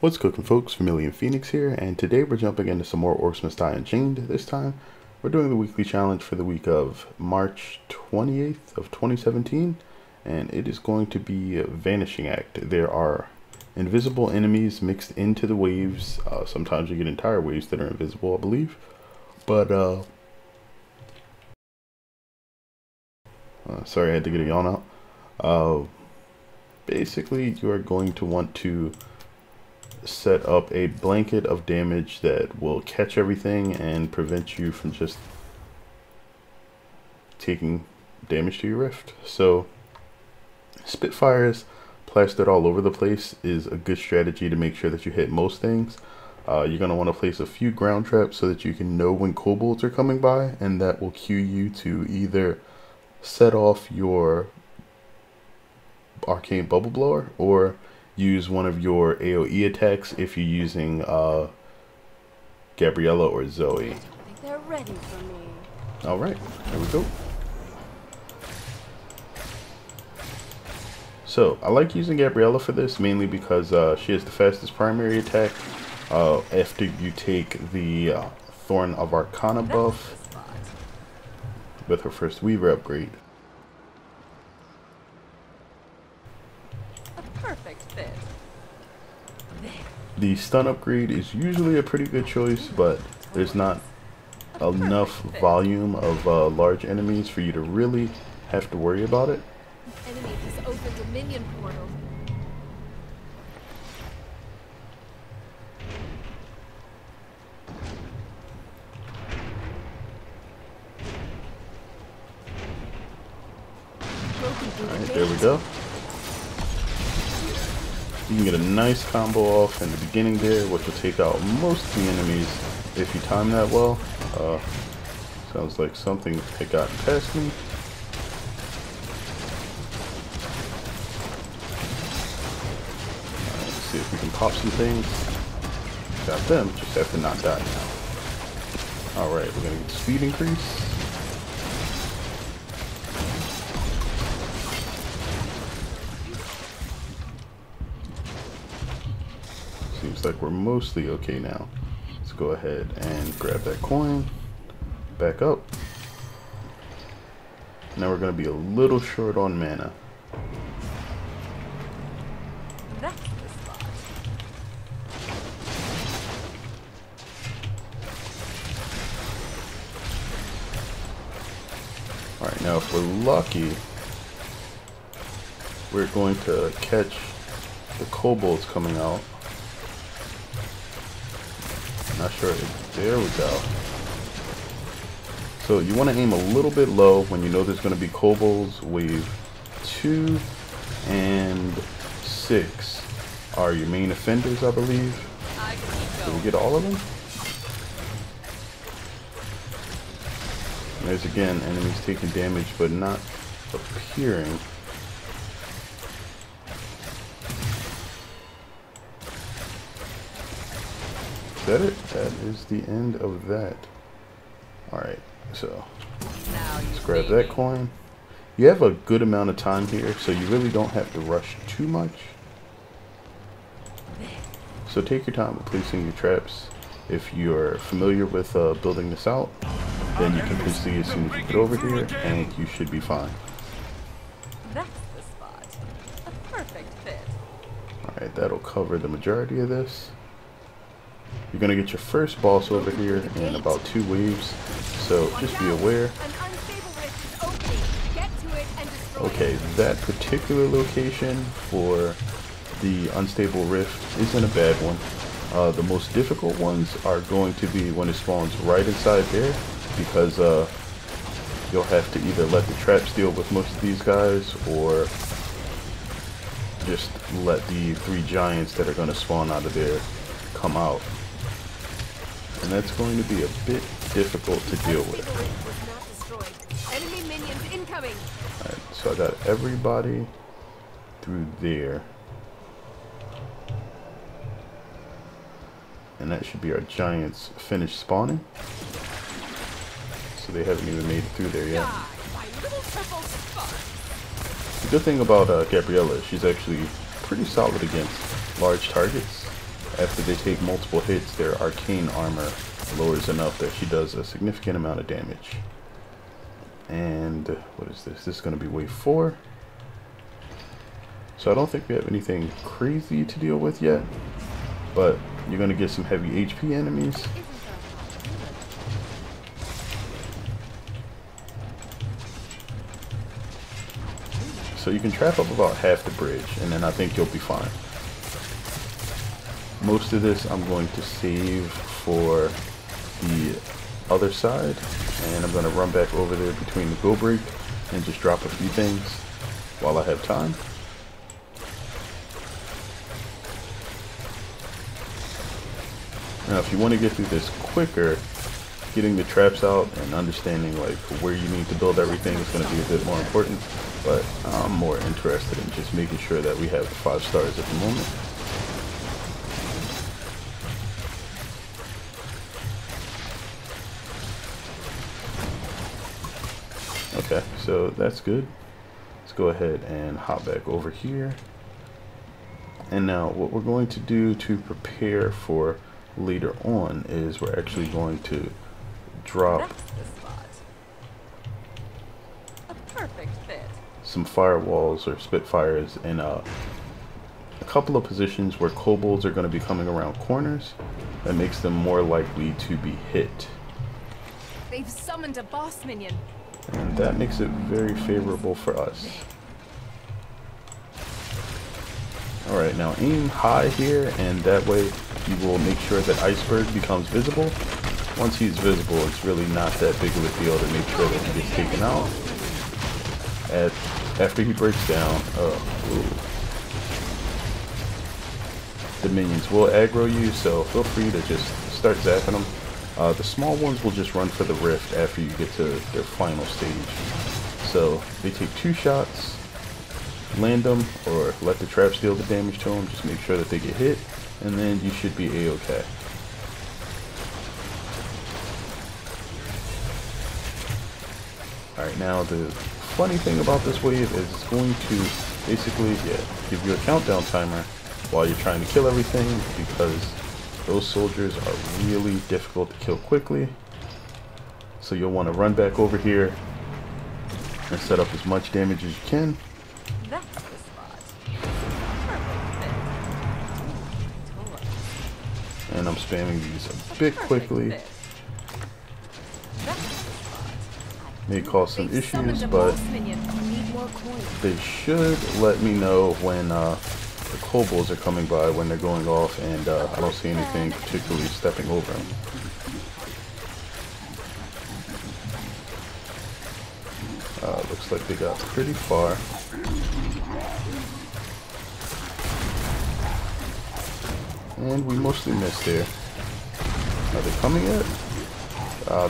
What's cooking, folks? Vermillion Phoenix here, and today we're jumping into some more Orcs Must Die Unchained. This time, we're doing the weekly challenge for the week of March 28th of 2017, and it is going to be a Vanishing Act. There are invisible enemies mixed into the waves. Sometimes you get entire waves that are invisible, I believe. But, sorry, I had to get a yawn out. Basically, you are going to want to set up a blanket of damage that will catch everything and prevent you from just taking damage to your rift. So Spitfires plastered all over the place is a good strategy to make sure that you hit most things. You're going to want to place a few ground traps so that you can know when kobolds are coming by, and that will cue you to either set off your arcane bubble blower or use one of your AoE attacks if you're using Gabriella or Zoe. I think they're ready for me. Alright, there we go. So, I like using Gabriella for this, mainly because she has the fastest primary attack after you take the Thorn of Arcana buff with her first Weaver upgrade. Perfect fit. The stun upgrade is usually a pretty good choice, but there's not enough volume of large enemies for you to really have to worry about it. Enemy has opened a minion portal. Alright, there we go. You can get a nice combo off in the beginning there, which will take out most of the enemies if you time that well. Sounds like something had gotten past me. Let's see if we can pop some things. Got them, just have to not die now. Alright, we're going to get speed increase. Seems like we're mostly okay now. Let's go ahead and grab that coin. Back up. Now we're going to be a little short on mana. That's the spot. Alright, now if we're lucky, we're going to catch the kobolds coming out. Not sure. There we go. So you want to aim a little bit low when you know there's going to be kobolds. Wave 2 and 6 are your main offenders, I believe. Did we get all of them? And there's again enemies taking damage but not appearing. Is that it? That is the end of that. Alright, so let's grab that coin. You have a good amount of time here, so you really don't have to rush too much. So take your time with placing your traps. If you're familiar with building this out, then you can place these as soon as you get over here, and you should be fine. That's the spot. A perfect fit. Alright, that'll cover the majority of this. You're going to get your first boss over here in about 2 waves, so just be aware. Okay, that particular location for the unstable rift isn't a bad one. The most difficult ones are going to be when it spawns right inside there, because you'll have to either let the traps deal with most of these guys, or just let the 3 giants that are going to spawn out of there come out. And that's going to be a bit difficult to deal with. Alright, so I got everybody through there. And that should be our giants finished spawning. So they haven't even made it through there yet. The good thing about Gabriella is she's actually pretty solid against large targets. after they take multiple hits, their arcane armor lowers enough that she does a significant amount of damage. And what is this? This is going to be wave 4. So I don't think we have anything crazy to deal with yet, but you're going to get some heavy HP enemies. So you can trap up about half the bridge, and then I think you'll be fine. Most of this I'm going to save for the other side, and I'm going to run back over there between the go break and just drop a few things while I have time. Now if you want to get through this quicker, getting the traps out and understanding like where you need to build everything is going to be a bit more important, but I'm more interested in just making sure that we have the 5 stars at the moment. Okay, so that's good. Let's go ahead and hop back over here. And now what we're going to do to prepare for later on is we're actually going to drop a perfect fit. Some firewalls or spitfires in a couple of positions where kobolds are going to be coming around corners. That makes them more likely to be hit. They've summoned a boss minion. And that makes it very favorable for us. Alright, now aim high here, and that way you will make sure that Iceberg becomes visible. Once he's visible, it's really not that big of a deal to make sure that he gets taken out. After he breaks down, the minions will aggro you, so feel free to just start zapping them. The small ones will just run for the rift after you get to their final stage. So they take 2 shots, land them, or let the traps deal the damage to them. Just make sure that they get hit, and then you should be a-okay. Alright, now the funny thing about this wave is it's going to basically give you a countdown timer while you're trying to kill everything, because those soldiers are really difficult to kill quickly. So you'll want to run back over here and set up as much damage as you can. That's the spot. Perfect fit. And I'm spamming these a bit quickly. May cause some issues, but they should let me know when the kobolds are coming by, when they're going off, and I don't see anything particularly stepping over them. Looks like they got pretty far. And we mostly missed there. Are they coming yet?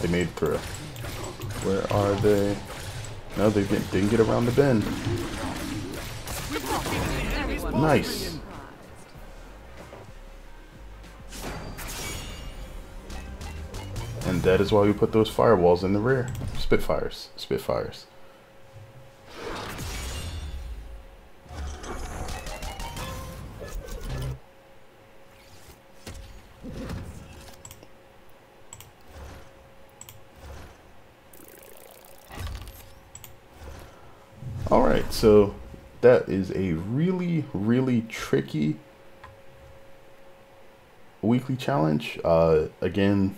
They made it through. Where are they? No, they didn't get around the bend. Nice. And that is why we put those firewalls in the rear. Spitfires. Spitfires. Alright, so that is a really, really tricky weekly challenge. Again,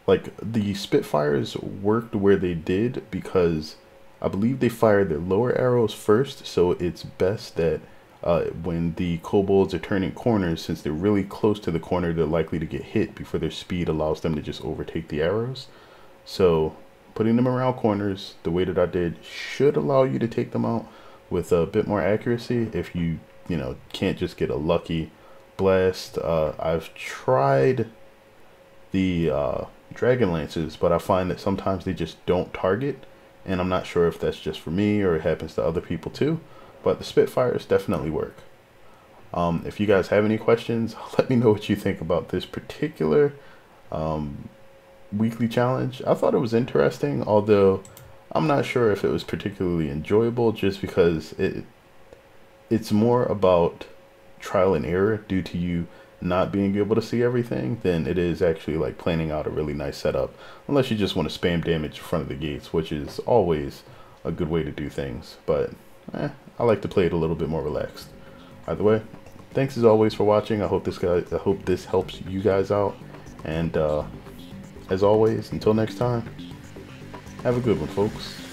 like the Spitfires worked where they did because I believe they fired their lower arrows first, so it's best that when the kobolds are turning corners, since they're really close to the corner, they're likely to get hit before their speed allows them to just overtake the arrows. So putting them around corners the way that I did should allow you to take them out with a bit more accuracy if you can't just get a lucky blast. I've tried the Dragon Lances, but I find that sometimes they just don't target, and I'm not sure if that's just for me or it happens to other people too, but the Spitfires definitely work. If you guys have any questions, let me know what you think about this particular weekly challenge. I thought it was interesting, although I'm not sure if it was particularly enjoyable, just because it's more about trial and error due to you not being able to see everything, then it is actually like planning out a really nice setup. Unless you just want to spam damage in front of the gates, which is always a good way to do things. But I like to play it a little bit more relaxed. Either way, thanks as always for watching. I hope this helps you guys out. And as always, until next time, have a good one, folks.